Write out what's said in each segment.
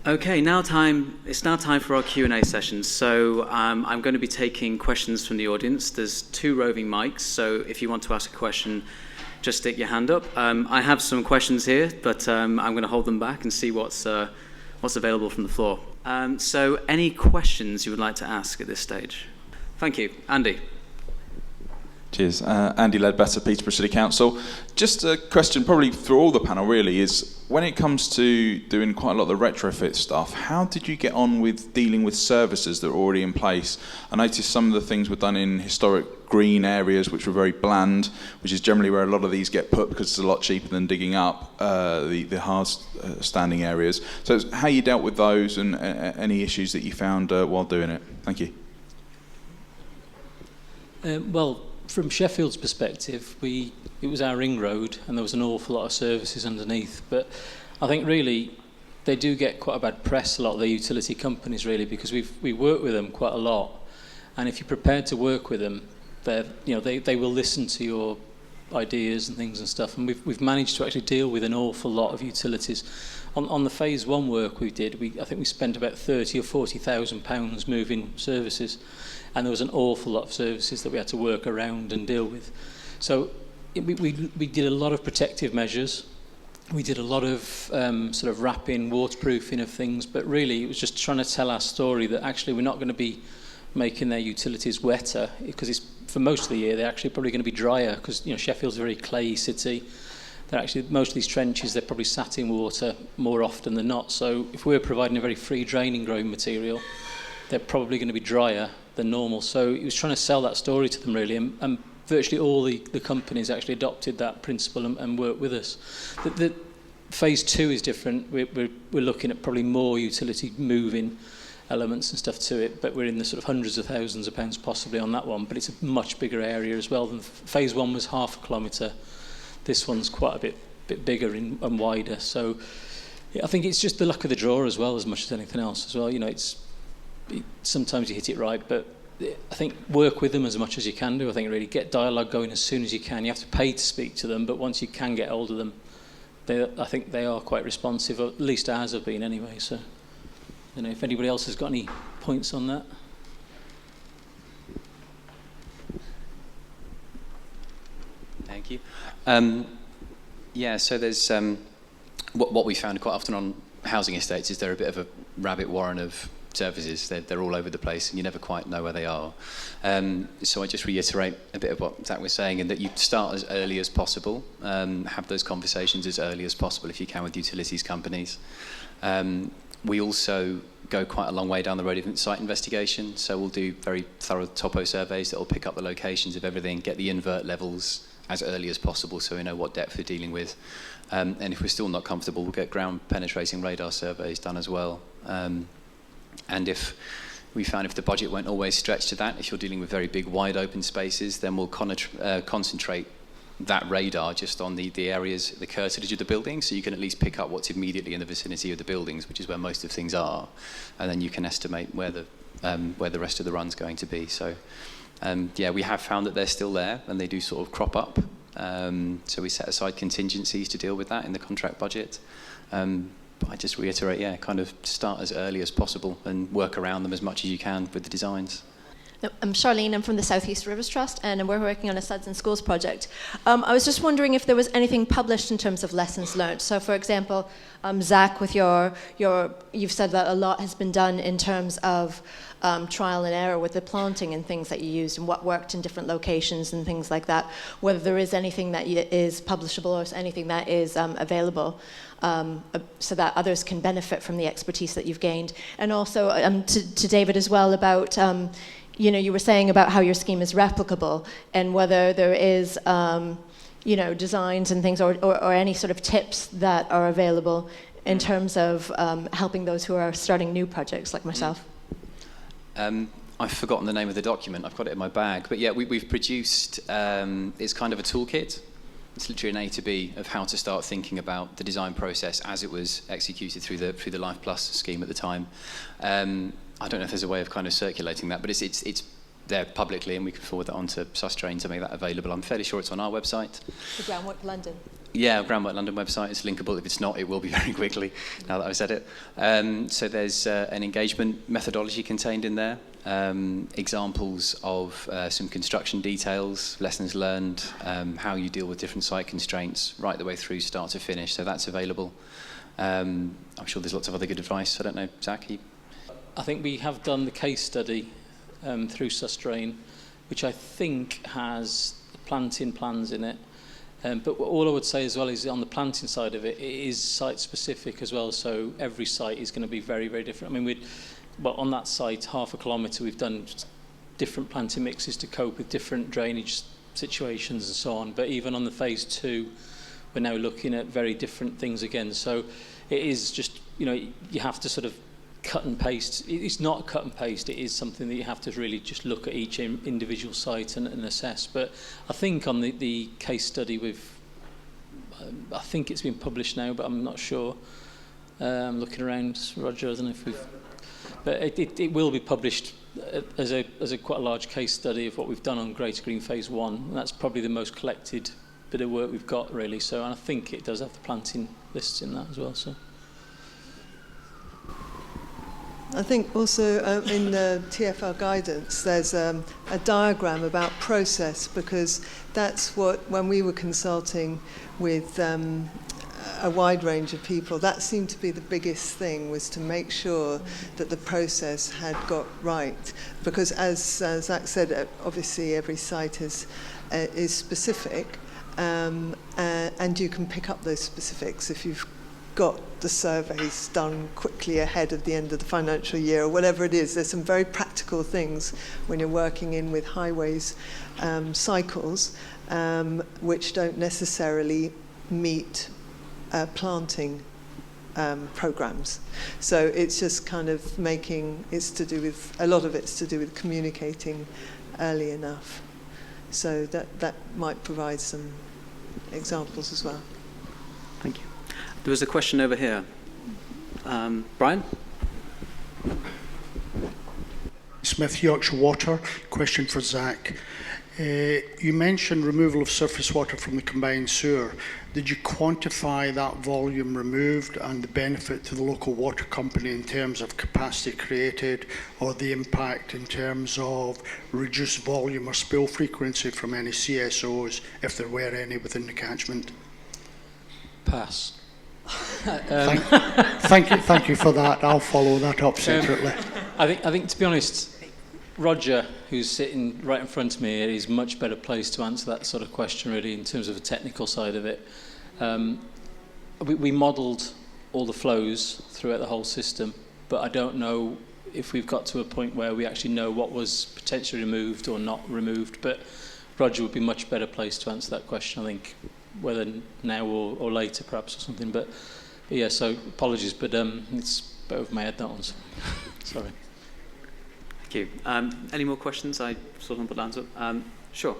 Okay, it's now time for our Q&A session. So I'm going to be taking questions from the audience. There's 2 roving mics, so if you want to ask a question, just stick your hand up. I have some questions here, but I'm going to hold them back and see what's available from the floor. So any questions you would like to ask at this stage? Thank you. Andy. Cheers. Andy Ledbetter, Peterborough City Council. Just a question, probably through all the panel really, is when it comes to doing quite a lot of the retrofit stuff, how did you get on with dealing with services that are already in place? I noticed some of the things were done in historic green areas, which were very bland, which is generally where a lot of these get put because it's a lot cheaper than digging up the hard standing areas. So how you dealt with those and any issues that you found while doing it? Thank you. Well, from Sheffield's perspective, it was our ring road and there was an awful lot of services underneath. But I think really they do get quite a bad press, a lot of the utility companies really, because we work with them quite a lot. And if you're prepared to work with them, they will listen to your ideas and things and stuff. And we've managed to actually deal with an awful lot of utilities. On the phase 1 work we did, I think we spent about 30 or 40,000 pounds moving services. And there was an awful lot of services that we had to work around and deal with. So we did a lot of protective measures. We did a lot of sort of wrapping, waterproofing of things, but really it was just trying to tell our story that actually we're not going to be making their utilities wetter, because it's for most of the year they're actually probably going to be drier, because Sheffield's a very clayey city. They're actually, most of these trenches, they're probably sat in water more often than not. So if we're providing a very free draining growing material, they're probably going to be drier than normal. So he was trying to sell that story to them really, and virtually all the companies actually adopted that principle and worked with us. The phase 2 is different. We're looking at probably more utility moving elements and stuff to it, but we're in the sort of hundreds of thousands of pounds possibly on that one, but it's a much bigger area as well. Than phase 1 was half a kilometre. This one's quite a bit bigger and wider. So yeah, I think it's just the luck of the draw as well, as much as anything else as well. Sometimes you hit it right, but I think work with them as much as you can do. I think really get dialogue going as soon as you can. You have to pay to speak to them, but once you can get hold of them, I think they are quite responsive, or at least ours have been anyway. So, if anybody else has got any points on that. Thank you. So there's what we found quite often on housing estates is they're a bit of a rabbit warren of services. They're all over the place and you never quite know where they are. So I just reiterate a bit of what Zach was saying, and that you start as early as possible, have those conversations as early as possible if you can with utilities companies. We also go quite a long way down the road of site investigation, so we'll do very thorough topo surveys that will pick up the locations of everything, get the invert levels as early as possible so we know what depth we're dealing with. And if we're still not comfortable, we'll get ground penetrating radar surveys done as well. And if we found if the budget won't always stretch to that, if you're dealing with very big wide open spaces, then we'll concentrate that radar just on the areas, the curtilage of the building, so you can at least pick up what's immediately in the vicinity of the buildings, which is where most of things are, and then you can estimate where the rest of the run's going to be. So we have found that they're still there and they do sort of crop up, so we set aside contingencies to deal with that in the contract budget. But I just reiterate, kind of start as early as possible and work around them as much as you can with the designs. I'm Charlene, I'm from the South East Rivers Trust, and we're working on a Suds in Schools project. I was just wondering if there was anything published in terms of lessons learned. So for example, Zach, with you've said that a lot has been done in terms of trial and error with the planting and things that you used and what worked in different locations and things like that, whether there is anything that is publishable or anything that is available. So that others can benefit from the expertise that you've gained. And also to David as well about, you were saying about how your scheme is replicable and whether there is, designs and things or any sort of tips that are available in terms of helping those who are starting new projects like myself. I've forgotten the name of the document. I've got it in my bag. But yeah, we've produced, it's kind of a toolkit. It's literally an A to B of how to start thinking about the design process as it was executed through the Life Plus scheme at the time. I don't know if there's a way of kind of circulating that, but it's there publicly, and we can forward that on to Susdrain to make that available. I'm fairly sure it's on our website. The Groundwork London. Yeah, Groundwork London website is linkable. If it's not, it will be very quickly, now that I've said it. So there's an engagement methodology contained in there, examples of some construction details, lessons learned, how you deal with different site constraints, right the way through start to finish. So that's available. I'm sure there's lots of other good advice. I don't know, Zach? I think we have done the case study through Susdrain, which I think has planting plans in it. But all I would say as well is on the planting side of it, it is site-specific as well, so every site is going to be very, very different. I mean, on that site, 0.5 kilometre, we've done different planting mixes to cope with different drainage situations and so on. But even on the phase 2, we're now looking at very different things again. So it is just, you have to sort of cut and paste. It's not cut and paste, it is something that you have to really just look at each individual site and assess. But I think on the case study I think it's been published now, but I'm not sure. I'm looking around, Roger, I don't know if we've... But it will be published as a quite a large case study of what we've done on Greater Green Phase 1. And that's probably the most collected bit of work we've got, really. So, and I think it does have the planting lists in that as well, so... I think also in the TFL guidance there's a diagram about process, because that's what, when we were consulting with a wide range of people, that seemed to be the biggest thing, was to make sure that the process had got right. Because as Zach said, obviously every site is specific, and you can pick up those specifics if you've got the surveys done quickly ahead of the end of the financial year or whatever it is. There's some very practical things when you're working in with highways cycles, which don't necessarily meet planting programs. So it's just kind of a lot of it's to do with communicating early enough. So that might provide some examples as well. Thank you. There was a question over here. Brian? Smith, Yorkshire Water. Question for Zach. You mentioned removal of surface water from the combined sewer. Did you quantify that volume removed and the benefit to the local water company in terms of capacity created, or the impact in terms of reduced volume or spill frequency from any CSOs, if there were any within the catchment? Pass. Thank you for that. I'll follow that up separately. I think, to be honest, Roger, who's sitting right in front of me, is much better placed to answer that sort of question, really, in terms of the technical side of it. We modelled all the flows throughout the whole system, but I don't know if we've got to a point where we actually know what was potentially removed or not removed. But Roger would be much better placed to answer that question, I think, whether now or later perhaps or something. But yeah, so apologies, but it's a bit over my head, that one. Sorry. Thank you. Any more questions? I saw them put hands up. Sure.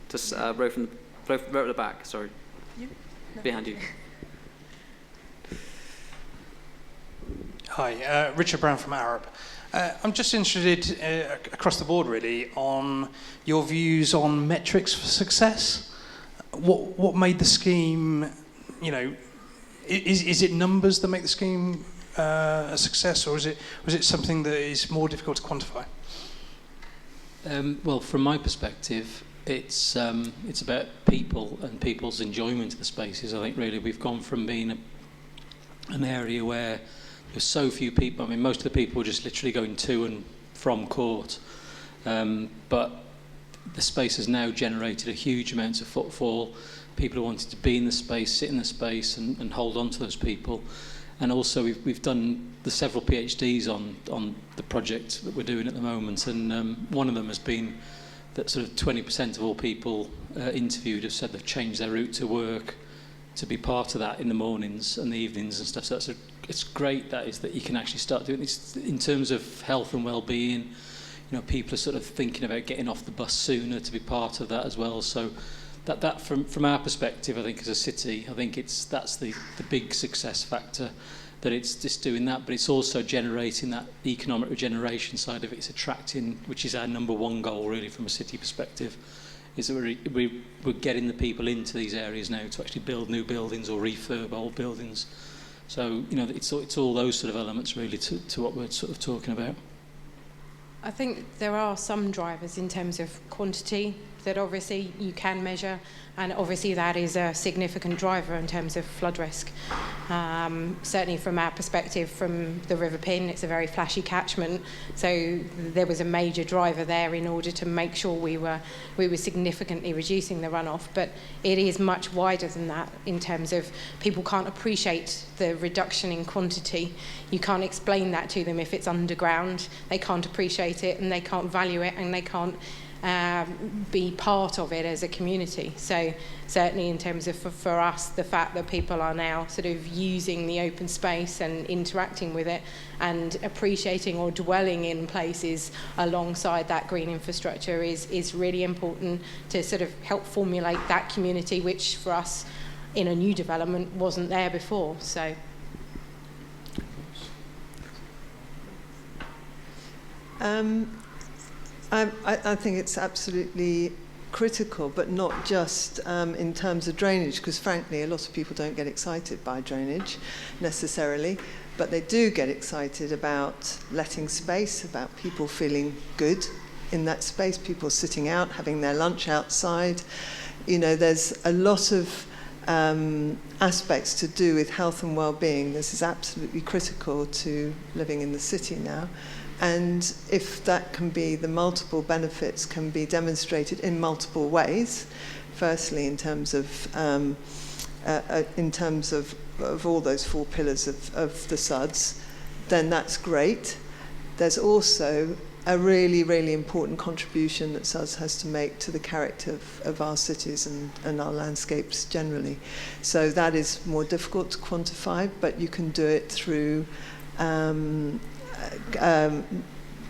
Just row at the back, sorry. You? No. Behind you. Hi, Richard Brown from Arab. I'm just interested across the board, really, on your views on metrics for success. What made the scheme, is it numbers that make the scheme a success, or was it something that is more difficult to quantify? Well, from my perspective, it's about people and people's enjoyment of the spaces. I think really we've gone from being an area where there's so few people. I mean, most of the people were just literally going to and from court, but the space has now generated a huge amount of footfall. People who wanted to be in the space, sit in the space, and hold on to those people. And also we've done the several PhDs on the project that we're doing at the moment, and one of them has been that sort of 20% of all people interviewed have said they've changed their route to work to be part of that in the mornings and the evenings and stuff. So it's great that you can actually start doing this in terms of health and well-being. People are sort of thinking about getting off the bus sooner to be part of that as well. So that from our perspective, I think as a city, I think that's the big success factor. that it's just doing that, but it's also generating that economic regeneration side of it. It's attracting, which is our number one goal really from a city perspective, is that we're getting the people into these areas now to actually build new buildings or refurb old buildings. So, you know, it's all those sort of elements really to what we're sort of talking about. I think there are some drivers in terms of quantity that obviously you can measure, and obviously that is a significant driver in terms of flood risk. Certainly from our perspective from the River Pin, it's a very flashy catchment, so there was a major driver there in order to make sure we were significantly reducing the runoff, but it is much wider than that in terms of people can't appreciate the reduction in quantity. You can't explain that to them if it's underground. They can't appreciate it and they can't value it and they can't be part of it as a community. So certainly in terms of for us, the fact that people are now sort of using the open space and interacting with it and appreciating or dwelling in places alongside that green infrastructure is really important to sort of help formulate that community, which for us in a new development wasn't there before. So I think it's absolutely critical, but not just in terms of drainage, because frankly a lot of people don't get excited by drainage necessarily, but they do get excited about letting space, about people feeling good in that space, people sitting out, having their lunch outside. You know, there's a lot of aspects to do with health and well-being. This is absolutely critical to living in the city now. And if that can be, the multiple benefits can be demonstrated in multiple ways, firstly in terms of all those four pillars of the SUDS, then that's great. There's also a really, really important contribution that SUDS has to make to the character of our cities and our landscapes generally. So that is more difficult to quantify, but you can do it through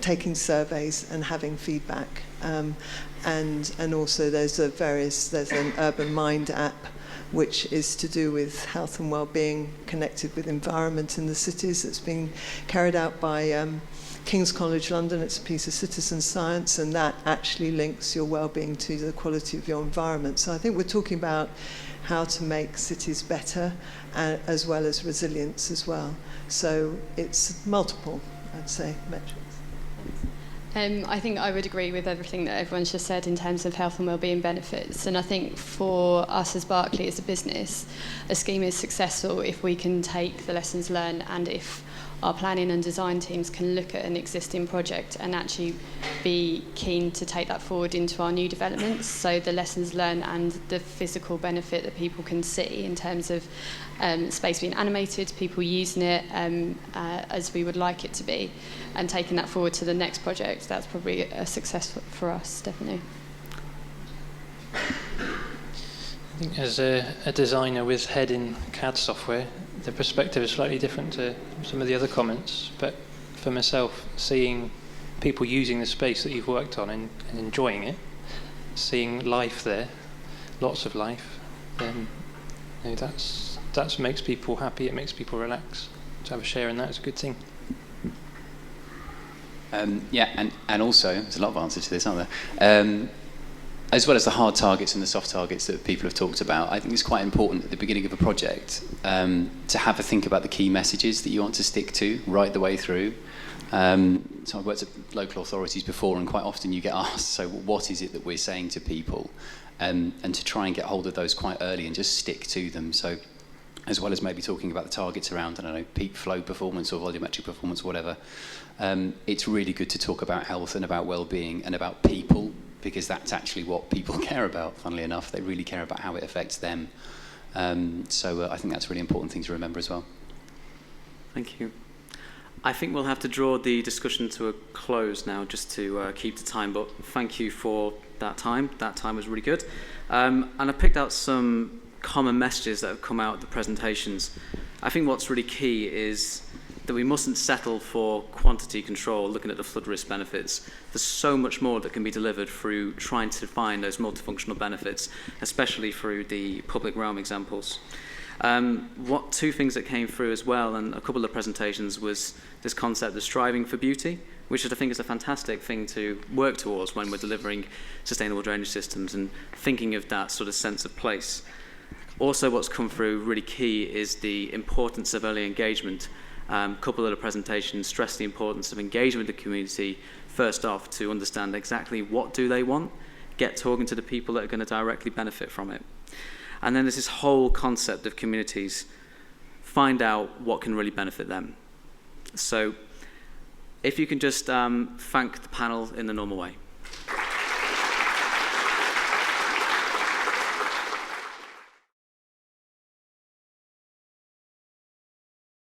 taking surveys and having feedback, and also there's an Urban Mind app which is to do with health and well-being connected with environment in the cities. That's been carried out by King's College London. It's a piece of citizen science, and that actually links your well-being to the quality of your environment. So I think we're talking about how to make cities better, as well as resilience as well. So it's multiple, I'd say, metrics. I think I would agree with everything that everyone's just said in terms of health and wellbeing benefits. And I think for us as Berkeley, as a business, a scheme is successful if we can take the lessons learned, and if our planning and design teams can look at an existing project and actually be keen to take that forward into our new developments. So the lessons learned and the physical benefit that people can see in terms of space being animated, people using it as we would like it to be, and taking that forward to the next project, that's probably a success for us, definitely. I think as a designer with head in CAD software, the perspective is slightly different to some of the other comments, but for myself, seeing people using the space that you've worked on and enjoying it, seeing life there, lots of life, then that makes people happy, it makes people relax. To have a share in that is a good thing. And also, there's a lot of answers to this, aren't there? As well as the hard targets and the soft targets that people have talked about, I think it's quite important at the beginning of a project to have a think about the key messages that you want to stick to right the way through. So I've worked at local authorities before, and quite often you get asked, so what is it that we're saying to people? And to try and get hold of those quite early and just stick to them. So as well as maybe talking about the targets around, I don't know, peak flow performance or volumetric performance, whatever, it's really good to talk about health and about well-being and about people, because that's actually what people care about, funnily enough. They really care about how it affects them. So I think that's a really important thing to remember as well. Thank you. I think we'll have to draw the discussion to a close now, just to keep the time, but thank you for that time. That time was really good. And I picked out some common messages that have come out of the presentations. I think what's really key is that we mustn't settle for quantity control, looking at the flood risk benefits. There's so much more that can be delivered through trying to find those multifunctional benefits, especially through the public realm examples. Two things that came through as well, and a couple of presentations, was this concept of striving for beauty, which I think is a fantastic thing to work towards when we're delivering sustainable drainage systems and thinking of that sort of sense of place. Also, what's come through really key is the importance of early engagement. A couple of the presentations stress the importance of engagement with the community first off to understand exactly what do they want, get talking to the people that are going to directly benefit from it. And then there's this whole concept of communities. Find out what can really benefit them. So if you can just thank the panel in the normal way.